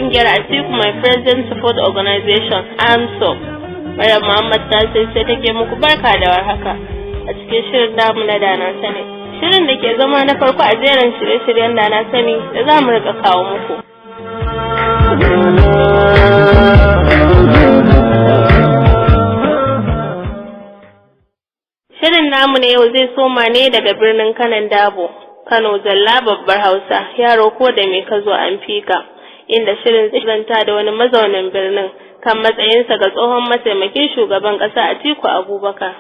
kungiyar Atiku My President Support Organization AMSO. Maryam Muhammad ta sai take muku barka da warhaka a cikin shirin namu na Dana Sani. Shirin da ke zama na farko a jerin shirye-shiryen Dana Sani da za mu rika kawo muku. Shirin namu ne yau zai soma ne daga birnin Kanan Dabo, Kano Zalla babbar Hausa, yaro ko da me ka zo an fika, inda shirin zai zanta da wani mazaunin birnin kan matsayinsa ga tsohon mataimakin shugaban ƙasa Atiku Abubakar.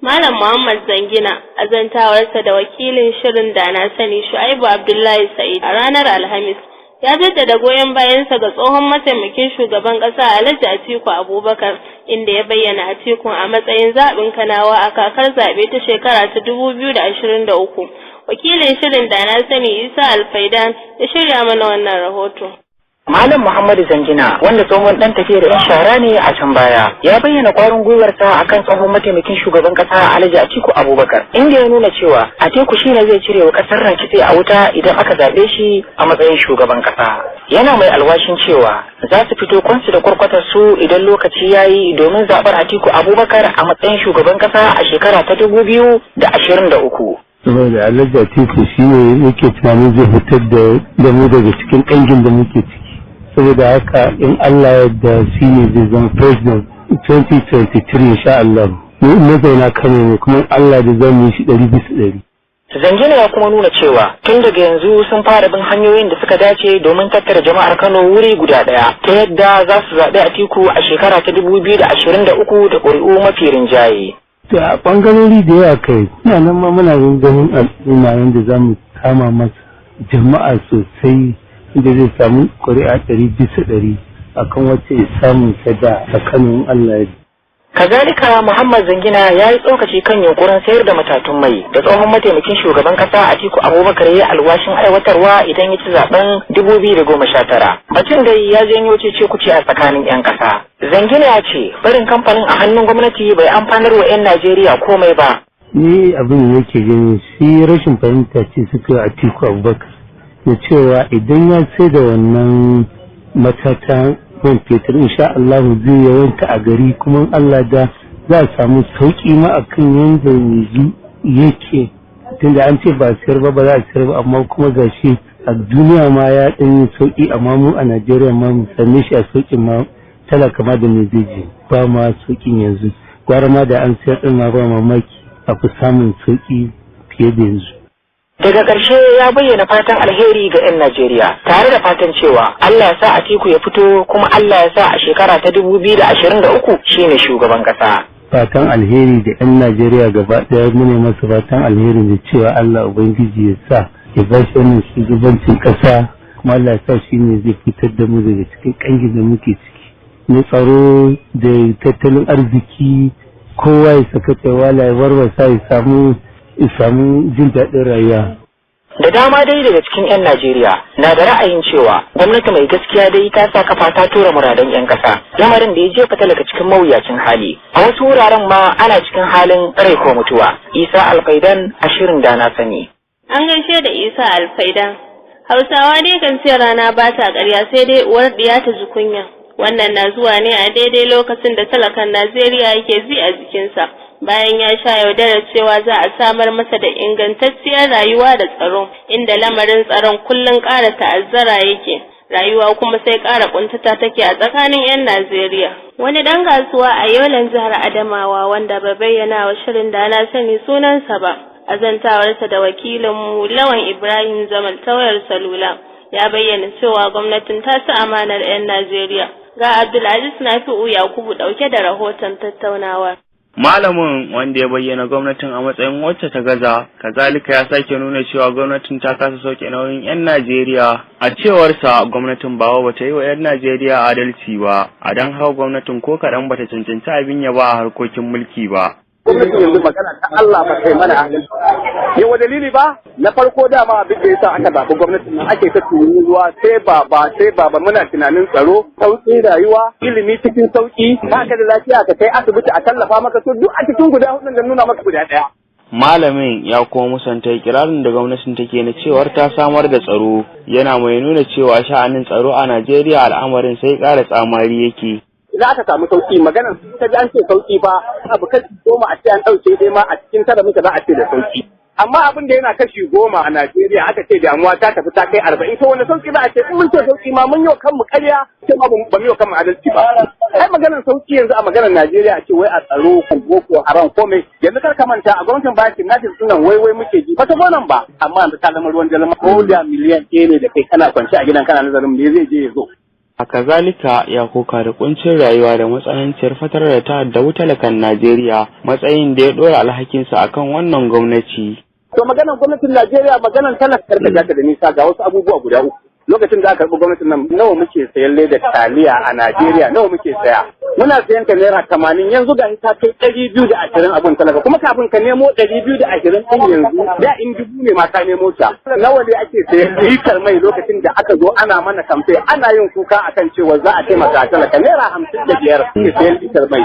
Malam Muhammad Zangina azantawarsa da wakilin shirin Dana Sani Shu'aibu Abdullahi Sa'id a ranar Alhamis ya jaddada goyon bayansa ga tsohon mataimakin shugaban ƙasa Alhaji Atiku Abubakar, inda ya bayyana Atiku a matsayin zaɓin Kanawa a kakar zaɓe ta shekara ta 2023. Wakilin shirin Dana Sani Isa Alfaidan ya shirya mana wannan rahoto. Malam Muhammadu Zangina, wanda tsohon dan tafiyar yan shara ne a can baya, ya bayyana kwarin gwiwarsa akan tsohon mataimakin shugaban kasa Alhaji Atiku Abubakar, inda ya nuna cewa Atiku shine zai cire wa kasar nan kitse a wuta idan aka zabe shi a matsayin shugaban kasa. Yana mai alwashin cewa za su fito kwansu da kwarkwatar su idan lokaci yayi domin zabar Atiku Abubakar a matsayin shugaban kasa a shekara ta 2023. Saboda Alhaji Atiku shine yake tunanin zai fitar da mu daga cikin kangin da muke ciki. Saboda haka in Allah yadda shi ne zai zama president 2023 insha Allah. Mu mazauna Kano ne kuma Allah da zan yi shi 100%. Zangina ya kuma nuna cewa tun daga yanzu sun fara bin hanyoyin da suka dace domin tattara jama'ar Kano wuri guda daya ta yadda za su zaɓi Atiku a shekara ta 2023 da ƙuri'u mafi rinjaye. A ɓangarori da yawa kai, ina nan ma muna ganin al'umma yadda za mu kama masa jama'a sosai inda zai samu ƙuri'a 100% akan wacce ya samu ta da tsakanin Allah ya. Kazalika Muhammad Zangina ya yi tsokaci kan yunkurin sayar da matatun mai da tsohon mataimakin shugaban kasa Atiku Abubakar ya alwashin aiwatarwa idan ya ci zaben 2019. Batun dai ya janyo cece-kuce a tsakanin 'yan kasa. Zangina ya ce barin kamfanin a hannun gwamnati bai amfanar wa 'yan Najeriya komai ba. Ni abin da yake gani shi rashin fahimta ce suka Atiku Abubakar. Da cewa idan ya sai da wannan matatan man fetur insha Allah zai yawanta a gari kuma Allah da za a samu sauki ma akan yanda yanzu yake tunda an ce ba sayar ba za a sayar ba amma kuma gashi a duniya ma ya dan yi sauki amma mu a Najeriya ma mu same shi a saukin ma talaka ma da me zai je ba ma saukin yanzu gwara ma da an sayar din ma ba mamaki a fi samun sauki fiye da yanzu. Daga ƙarshe ya bayyana fatan alheri ga 'yan Najeriya tare da fatan cewa Allah ya sa Atiku ya fito kuma Allah ya sa a shekara ta 2023 shine shugaban ƙasa. Fatan alheri da 'yan Najeriya gaba ɗaya mune masa fatan alheri da cewa Allah Ubangiji ya sa ya ba shi wannan shugabancin ƙasa kuma Allah ya sa shi ne zai fitar da mu daga cikin ƙangin da muke ciki. Na tsaro da tattalin arziki kowa ya saka wala ya warwasa ya samu jin daɗin rayuwa. Da dama dai daga cikin 'yan Najeriya na da ra'ayin cewa gwamnati mai gaskiya dai ta sa kafa ta tura muradan 'yan ƙasa, lamarin da ya jefa talaka cikin mawuyacin hali. A wasu wuraren ma ana cikin halin rai ko mutuwa. Isa Alfaidan a shirin Dana Sani. An gaishe da Isa Alfaidan. Hausawa dai kan ce rana ba ta ƙarya sai dai uwar ɗiya ta ji kunya. Wannan na zuwa ne a daidai lokacin da talakan Najeriya yake ji a jikinsa. Bayan ya sha yaudarar cewa za a samar masa da ingantacciyar rayuwa da tsaro, inda lamarin tsaron kullum ƙara ta'azzara yake, rayuwa kuma sai ƙara ƙuntata take a tsakanin 'yan Najeriya. Wani ɗan kasuwa a Yolan jihar Adamawa wanda bai bayyana wa shirin Dana Sani sunansa ba, azantawarsa da wakilinmu Lawan Ibrahim Zamal ta wayar salula, ya bayyana cewa gwamnatin ta ci amanar 'yan Najeriya. Ga Abdulaziz Nafi'u Yakubu ɗauke da rahoton tattaunawar. Malamin wanda ya bayyana gwamnatin a matsayin wacce ta gaza, kazalika ya sake nuna cewa gwamnatin ta kasa sauke nauyin 'yan Najeriya. A cewarsa gwamnatin bawa bata yi wa 'yan Najeriya adalci ba, a don haka gwamnatin ko kaɗan bata cancanci abin ya ba a harkokin mulki ba. Gwamnati yanzu magana ta Allah ba kai mana adalci. Yawa dalili ba? Na farko dama abin da yasa aka zaɓi gwamnatin nan ake ta tururuwa sai ba muna tunanin tsaro, sauƙi rayuwa, ilimi cikin sauƙi, ba ka da lafiya ka kai asibiti a tallafa maka to duk a cikin guda hudun da nuna maka guda ɗaya. Malamin ya kuma musanta ikirarin da gwamnatin take na cewar ta samar da tsaro, yana mai nuna cewa sha'anin tsaro a Najeriya al'amarin sai ƙara tsamari yake. Za aka samu sauki maganar ta ji an ce sauki fa abu kashi 10 a ce an ɗauke dai ma a cikin tara muka za a ce da sauki. Amma abin da yana kashi 10 a Najeriya aka ce damuwa ta tafi ta kai 40 to wanda sauki za a ce in mun ce sauki ma mun yi kanmu ƙarya sai ma ba mu yi kanmu adalci ba. Ai maganar sauki yanzu a maganar Najeriya a ce wai a tsaro ko boko haram komai yanzu kar ka manta a gwamnatin bakin natin sunan wai muke ji ba ta gonan ba amma yanzu ta zama ruwan jalma ko da miliyan 1 ne da kai kana kwance a gidan kana nazarin me zai je ya zo. A kazalika ya koka da kuncin rayuwa da matsananciyar fatar da ta addabi talakan Najeriya, matsayin da ya dora alhakinsa akan wannan gwamnati. To maganar gwamnatin Najeriya maganar talakar da da nisa ga wasu abubuwa guda uku. Lokacin da aka karɓi gwamnatin nan nawa muke sayan leda taliya a Najeriya nawa muke saya. Muna sayan ta naira 80 yanzu ga ta kai 220 abun talaka kuma kafin ka nemo 220 din yanzu da in dubu ne ma ka nemo ta. Nawa ne ake sayan litar mai lokacin da aka zo ana mana kamfe ana yin kuka akan cewa za a taimaka talaka naira 55 ke sayan litar mai.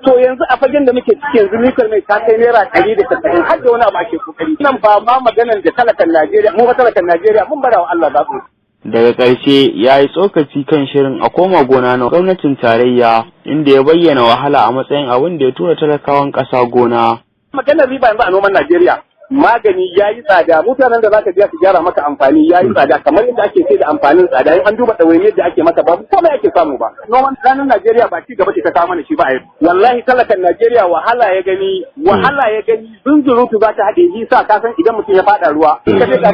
To yanzu a fagen da muke ciki yanzu litar mai ta kai naira 190 har da wani abu ake kokari. Nan ba ma maganar da talakan Najeriya mu talakan Najeriya mun bara wa Allah zaɓi. Daga ƙarshe ya yi tsokaci kan shirin a koma gona na gwamnatin tarayya inda ya bayyana wahala a matsayin abin da ya tura talakawan ƙasa gona. Maganar riba yanzu a noman Najeriya magani ya yi tsada mutanen da za ka biya su gyara maka amfani ya yi tsada kamar yadda ake sai da amfanin tsada in an duba ɗawainiyar da ake maka babu komai ake samu ba. Noman ranar Najeriya ba ci gaba ce ta kawo mana shi ba a yanzu. Wallahi talakan Najeriya wahala ya gani zunzurutu za ta haɗe shi sa ka san idan mutum ya faɗa ruwa. Ka je ka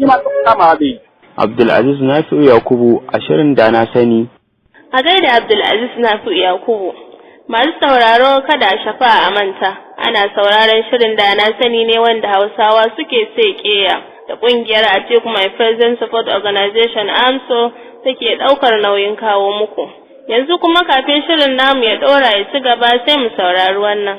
ma kamawa bai yi. Abdulaziz Nafi'u Yakubu a shirin da na sani. A gaida Abdulaziz Nafi'u Yakubu. Masu sauraro kada a shafa a manta. Ana sauraron shirin da na sani ne wanda Hausawa suke sai keya da kungiyar Atiku My President Support Organization AMSO take daukar nauyin kawo muku. Yanzu kuma kafin shirin namu ya dora ya ci gaba sai mu saurari wannan.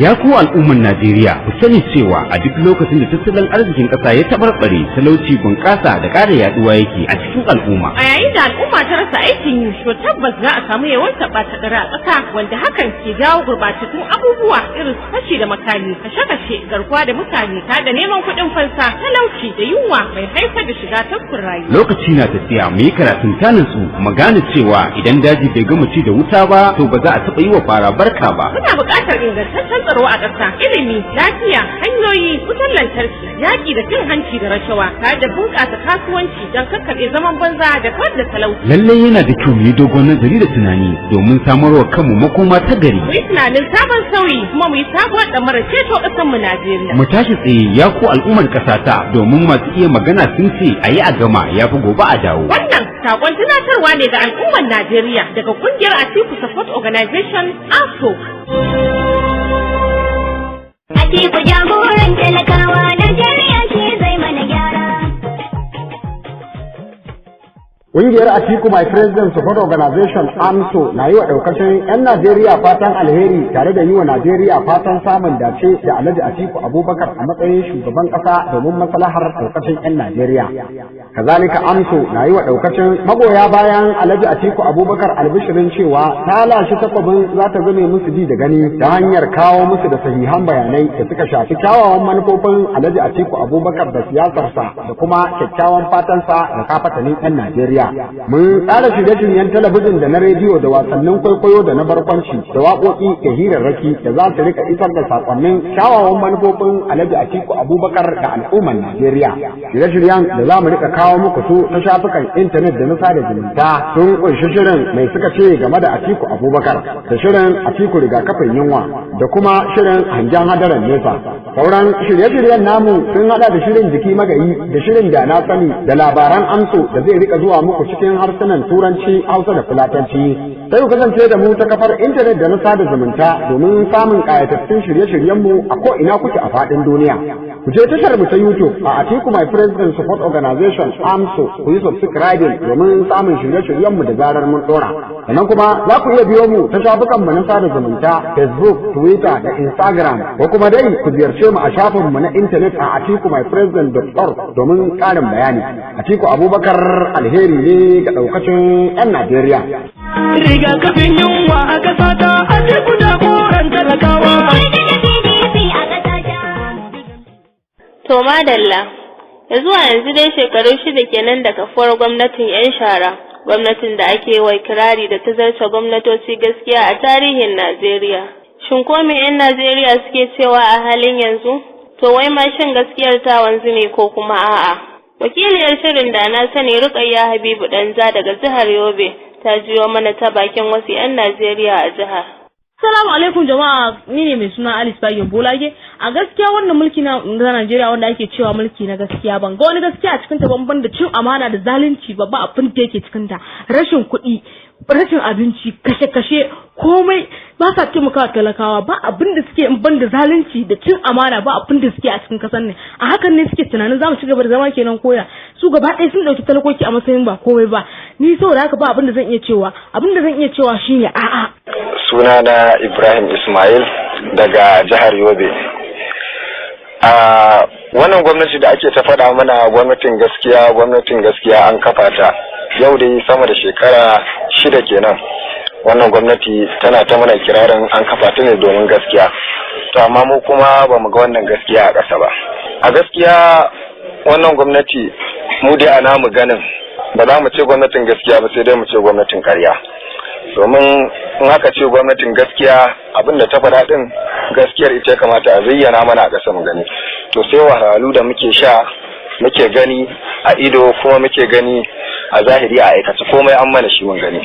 Ya ku al'umman Najeriya ku sani cewa a duk lokacin da tattalin arzikin ƙasa ya tabarbare talauci bunƙasa da ƙara yaduwa yake a cikin al'umma. A yayin da al'umma ta rasa aikin yi to tabbas za a samu yawan taɓata a ƙasa wanda hakan ke jawo gurbatattun abubuwa irin su fashi da makami, kashe-kashe, garkuwa da mutane, ta da neman kuɗin fansa, talauci da yunwa mai haifar da shiga tafkin rayuwa. Lokaci na tafiya mu yi karatun tanin su mu gane cewa idan daji bai gama ci da wuta ba to ba za a taɓa yi wa fara barka ba. Muna buƙatar ingantaccen tsaro a ƙasa, ilimi, lafiya, hanyoyi, wutar lantarki, yaƙi da cin hanci da rashawa, tare da bunƙasa kasuwanci don kakkaɓe zaman banza da kawar da talauci. Lallai yana da kyau mu yi dogon nazari da tunani domin samarwa kanmu makoma ta gari. Mu yi tunanin sabon sauyi kuma mu yi sabuwar ɗamarar ceto ƙasarmu Najeriya. Mu tashi tsaye ya ku al'ummar ƙasa ta domin masu iya magana sun ce a yi a gama ya fi gobe a dawo. Wannan sakon tunatarwa ne ga al'ummar Najeriya daga ƙungiyar Atiku Support Organization ASO. Atiku jagoran talakawa Najeriya shi zai mana gyara. Ƙungiyar Atiku My President Support Organization AMSO na yi wa ɗaukacin 'yan Najeriya fatan alheri tare da yi wa Najeriya fatan samun dace da Alhaji Atiku Abubakar a matsayin shugaban ƙasa domin maslahar ɗaukacin 'yan Najeriya. Kazalika AMSO na yi wa ɗaukacin magoya bayan Alhaji Atiku Abubakar albishirin cewa ta lashe takwabin za ta zame musu ji da gani ta hanyar kawo musu da sahihan bayanai da suka shafi kyawawan manufofin Alhaji Atiku Abubakar da siyasarsa da kuma kyakkyawan fatansa da kafatanin 'yan Najeriya. Mun tsara shirye-shiryen talabijin da na rediyo da wasannin kwaikwayo da na barkwanci da waƙoƙi da hirarraki da za su rika isar da sakonnin kyawawan manufofin Alhaji Atiku Abubakar da al'ummar Najeriya. Shirye-shiryen da za mu rika kawo muku su ta shafukan intanet da na sada zumunta sun kunshi shirin mai suka ce game da Atiku Abubakar da shirin Atiku rigakafin yunwa da kuma shirin hangen hadaran nesa. Sauran shirye-shiryen namu sun hada da shirin jiki magayi da shirin da na sani da labaran amso da zai rika zuwa muku cikin harsunan Turanci, Hausa da Fulatanci. Sai ku kasance da mu ta kafar intanet da na sada zumunta domin samun ƙayatattun shirye-shiryenmu a ko'ina kuke a faɗin duniya. Ku je tashar mu ta YouTube a Atiku My President Support Organization AMSO ku yi subscribing domin samun shirye-shiryenmu da zarar mun ɗora. Sannan kuma za ku iya biyo mu ta shafukanmu na sada zumunta Facebook, Twitter da Instagram ko kuma dai ku ziyarce mu a shafinmu na intanet a atikumypresident.org domin ƙarin bayani. Atiku Abubakar alheri ne ga ɗaukacin 'yan Najeriya. Rigakafin yunwa a ƙasa ta Atiku jagoran talakawa. To madalla, ya zuwa yanzu dai shekaru 6 kenan da kafuwar gwamnatin 'yan shara, gwamnatin da ake wa kirari da ta zarce gwamnatoci gaskiya a tarihin Najeriya. Shin ko me 'yan Najeriya suke cewa a halin yanzu? To wai ma shin gaskiyar ta wanzu ne ko kuma a'a? Wakiliyar shirin da na sani Rukayya Habibu Danja daga jihar Yobe ta jiyo mana ta bakin wasu 'yan Najeriya a jihar. Assalamu alaikum jama'a, ni ne mai suna Alice Bagin Bolage. A gaskiya wannan mulki na Najeriya wanda ake cewa mulki na gaskiya, ban ga wani gaskiya a cikin ta ban da cin amana da zalunci ba abin da yake cikin ta. Rashin kuɗi, rashin abinci, kashe-kashe, komai ba sa taimakawa talakawa, ba abin da suke in ban da zalunci da cin amana, ba abin da suke a cikin kasar ne. A hakan ne suke tunanin zamu ci gaba da zama kenan koya. Su gaba ɗaya sun ɗauki talakoki a matsayin ba komai ba. Ni saboda haka ba abin da zan iya cewa. Abin da zan iya cewa shine a'a. Sunana Ibrahim Ismail daga jihar Yobe. Wannan gwamnati da ake ta faɗa mana gwamnatin gaskiya an kafa ta yau dai sama da shekara 6 kenan. Wannan gwamnati tana ta mana kirarin an kafa ta ne domin gaskiya. To amma mu kuma ba mu ga wannan gaskiya a ƙasa ba. A gaskiya wannan gwamnati mu dai ana mu ganin ba za mu ce gwamnatin gaskiya ba sai dai mu ce gwamnatin ƙarya. Domin in aka ce gwamnatin gaskiya abin da ta faɗa din gaskiyar ita kamata a zayyana mana a ƙasa mu gani. To sai wahalhalu da muke sha muke gani a ido kuma muke gani a zahiri a aikace komai an mana shi mun gani.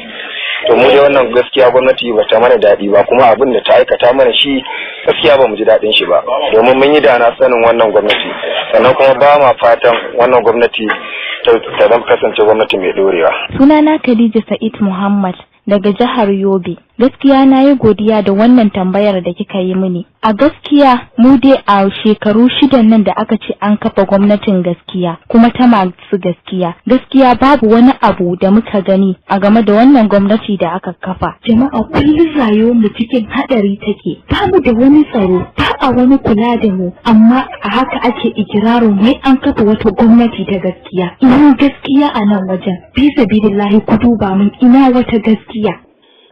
To mu dai wannan gaskiya gwamnati ba ta mana daɗi ba kuma abin da ta aikata mana shi gaskiya ba mu ji daɗin shi ba domin mun yi da na sanin wannan gwamnati sannan kuma ba ma fatan wannan gwamnati ta zama kasance gwamnati mai ɗorewa. Sunana Khadija Sa'id Muhammad daga jihar Yobe. Gaskiya na yi godiya da wannan tambayar da kika yi mini. A gaskiya mu dai a shekaru 6 nan da aka ce an kafa gwamnatin gaskiya kuma ta masu gaskiya. Gaskiya babu wani abu da muka gani a game da wannan gwamnati da aka kafa. Jama'a kullum rayuwar mu cikin hadari take. Babu da wani tsaro, ba a wani kula da mu, amma a haka ake ikirarin wai an kafa wata gwamnati ta gaskiya. Ina gaskiya a nan wajen. Bi sabilillahi ku duba min ina wata gaskiya.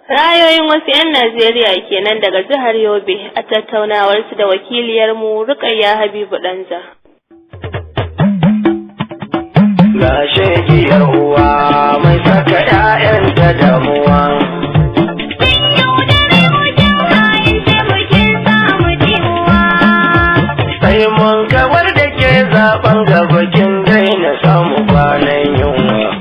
Ra'ayoyin wasu 'yan Najeriya kenan daga jihar Yobe a tattaunawarsu da wakiliyarmu Rukayya Habibu Danja. Ga shegiyar uwa mai saka 'ya'yanta damuwa. Sai mun kawar da ke zaben gabakin daina samu kwanan yunwa.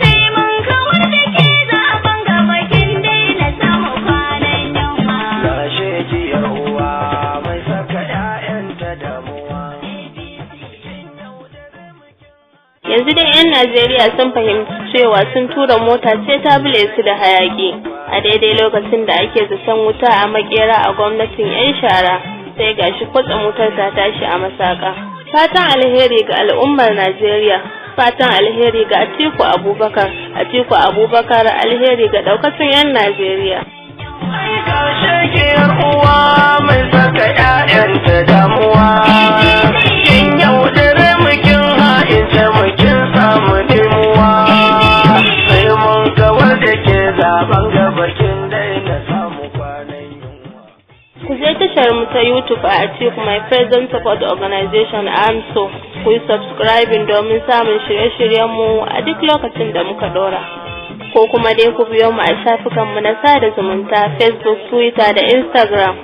Yanzu dai 'yan Najeriya sun fahimci cewa sun tura mota ce ta bule su da hayaki a daidai lokacin da ake zaton wuta a makera a gwamnatin 'yan shara sai gashi kwatsa motar ta tashi a masaka. Fatan alheri ga al'ummar Najeriya, fatan alheri ga Atiku Abubakar, alheri ga daukacin 'yan Najeriya. Shegiyar uwa mai saka 'ya'yanta damuwa. Kin yaudare mukin ha'ince mukin samu dimuwa. Sai mun kawar da ke zaben gabakin daina samu kwanan yunwa. Ku je tashar mu ta YouTube a Atiku My President Support Organization AMSO. Ku yi subscribing domin samun shirye-shiryenmu a duk lokacin da muka dora. Ko kuma dai ku biyo mu a shafukanmu na sada zumunta Facebook, Twitter da Instagram.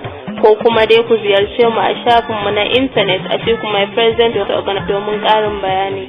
Ko kuma dai ku ziyarce mu a shafinmu na intanet a atikumypresident.org domin ƙarin bayani.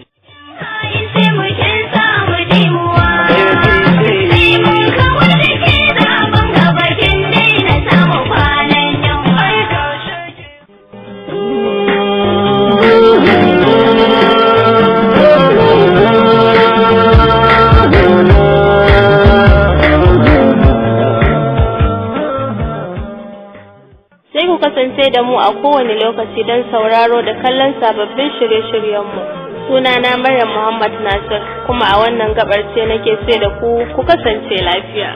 Kasance da mu a kowane lokaci don sauraro da kallon sababbin shirye-shiryenmu. Sunana Maryam Muhammad Nasir kuma a wannan gabar ce nake ce da ku kasance lafiya.